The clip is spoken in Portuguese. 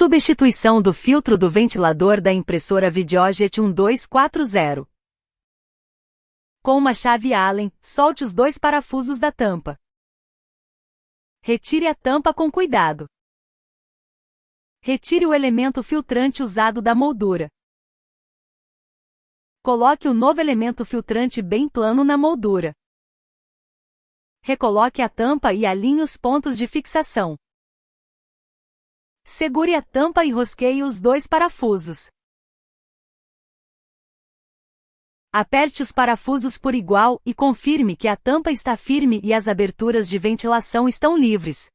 Substituição do filtro do ventilador da impressora Videojet 1240. Com uma chave Allen, solte os 2 parafusos da tampa. Retire a tampa com cuidado. Retire o elemento filtrante usado da moldura. Coloque o novo elemento filtrante bem plano na moldura. Recoloque a tampa e alinhe os pontos de fixação. Segure a tampa e rosqueie os 2 parafusos. Aperte os parafusos por igual e confirme que a tampa está firme e as aberturas de ventilação estão livres.